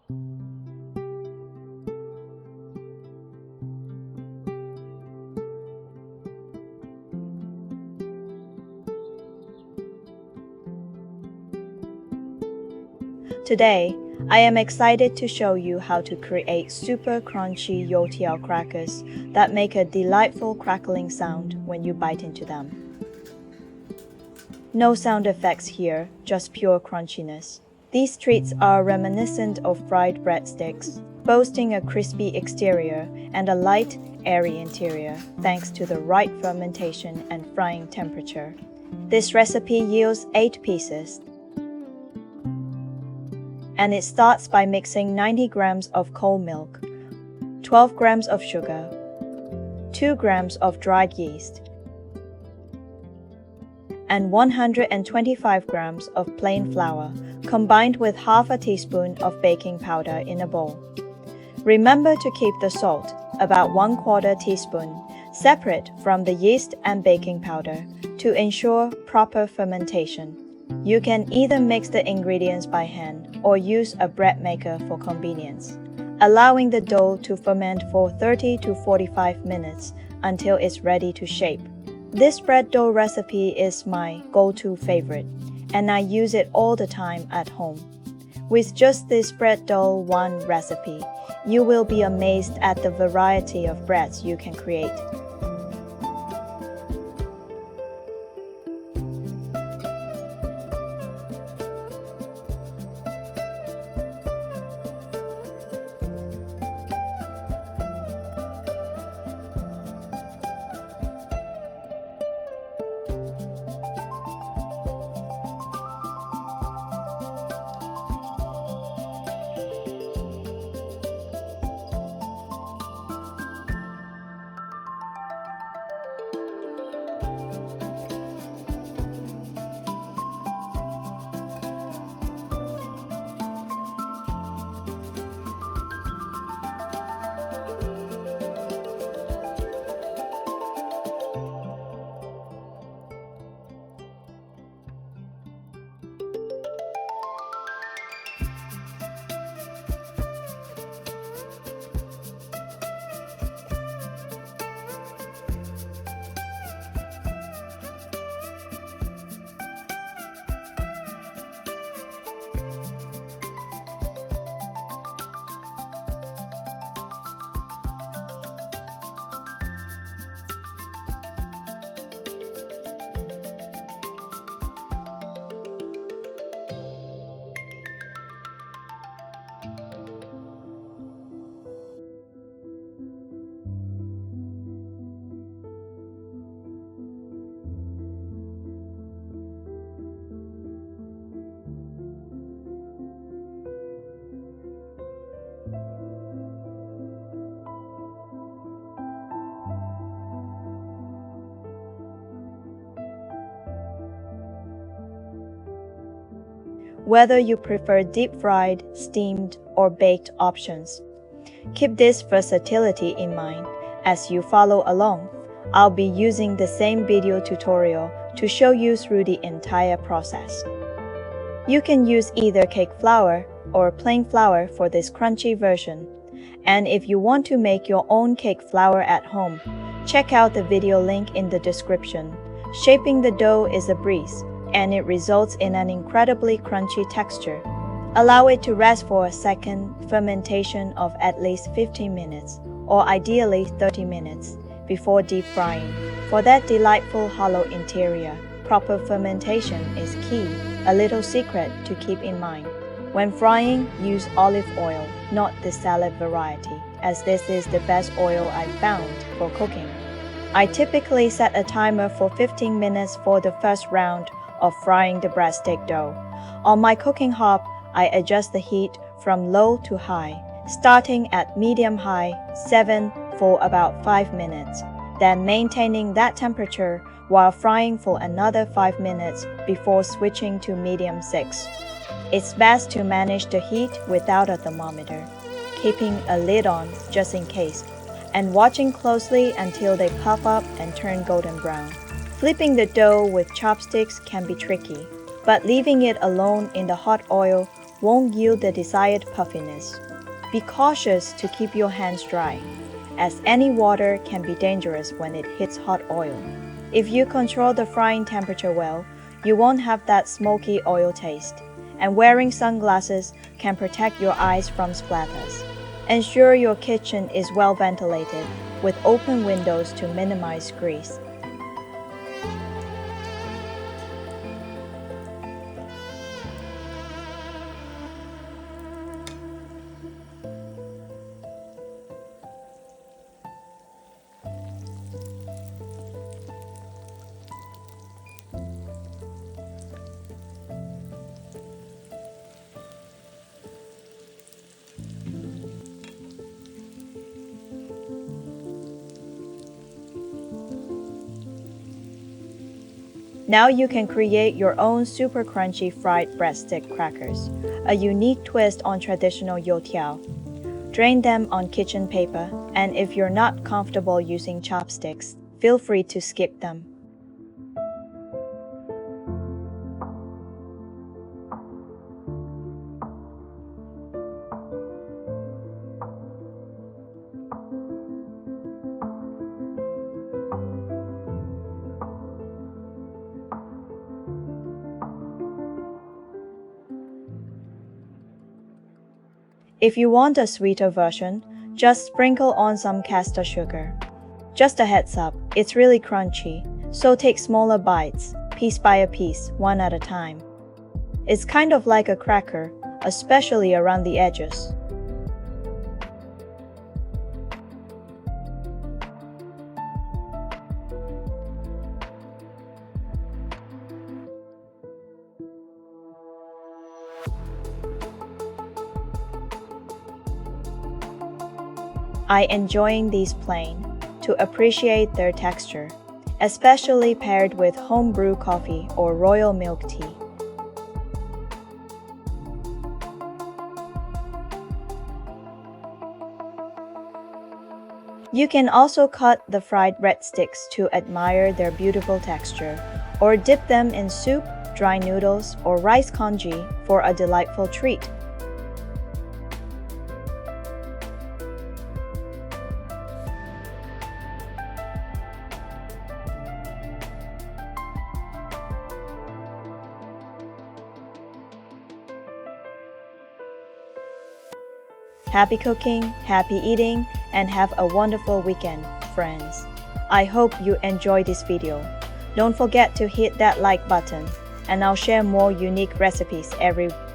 Today, I am excited to show you how to create super crunchy Youtiao crackers that make a delightful crackling sound when you bite into them. No sound effects here, just pure crunchiness. These treats are reminiscent of fried breadsticks, boasting a crispy exterior and a light, airy interior thanks to the right fermentation and frying temperature. This recipe yields 8 pieces, and it starts by mixing 90 grams of cold milk, 12 grams of sugar, 2 grams of dried yeast, and 125 grams of plain flour, combined with half a teaspoon of baking powder in a bowl. Remember to keep the salt, about 1/4 teaspoon, separate from the yeast and baking powder to ensure proper fermentation. You can either mix the ingredients by hand or use a bread maker for convenience, allowing the dough to ferment for 30 to 45 minutes until it's ready to shape. This bread dough recipe is my go-to favorite, and I use it all the time at home. With just this bread dough one recipe, you will be amazed at the variety of breads you can create. Whether you prefer deep-fried, steamed, or baked options, keep this versatility in mind as you follow along. I'll be using the same video tutorial to show you through the entire process. You can use either cake flour or plain flour for this crunchy version. And if you want to make your own cake flour at home, check out the video link in the description. Shaping the dough is a breeze, and it results in an incredibly crunchy texture. Allow it to rest for a second fermentation of at least 15 minutes, or ideally 30 minutes, before deep frying. For that delightful hollow interior, proper fermentation is key, a little secret to keep in mind. When frying, use olive oil, not the salad variety, as this is the best oil I've found for cooking. I typically set a timer for 15 minutes for the first round of frying the breadstick dough. On my cooking hob, I adjust the heat from low to high, starting at medium-high 7 for about 5 minutes, then maintaining that temperature while frying for another 5 minutes before switching to medium 6. It's best to manage the heat without a thermometer, keeping a lid on just in case, and watching closely until they puff up and turn golden brown. Flipping the dough with chopsticks can be tricky, but leaving it alone in the hot oil won't yield the desired puffiness. Be cautious to keep your hands dry, as any water can be dangerous when it hits hot oil. If you control the frying temperature well, you won't have that smoky oil taste, and wearing sunglasses can protect your eyes from splatters. Ensure your kitchen is well ventilated, with open windows to minimize grease. Now you can create your own super crunchy fried breadstick crackers, a unique twist on traditional Youtiao. Drain them on kitchen paper, and if you're not comfortable using chopsticks, feel free to skip them. If you want a sweeter version, just sprinkle on some caster sugar. Just a heads up, it's really crunchy, so take smaller bites, piece by piece, one at a time. It's kind of like a cracker, especially around the edges. I enjoying these plain, to appreciate their texture, especially paired with homebrew coffee or royal milk tea. You can also cut the fried breadsticks to admire their beautiful texture, or dip them in soup, dry noodles, or rice congee for a delightful treat. Happy cooking, happy eating, and have a wonderful weekend, friends. I hope you enjoyed this video. Don't forget to hit that like button, and I'll share more unique recipes every week.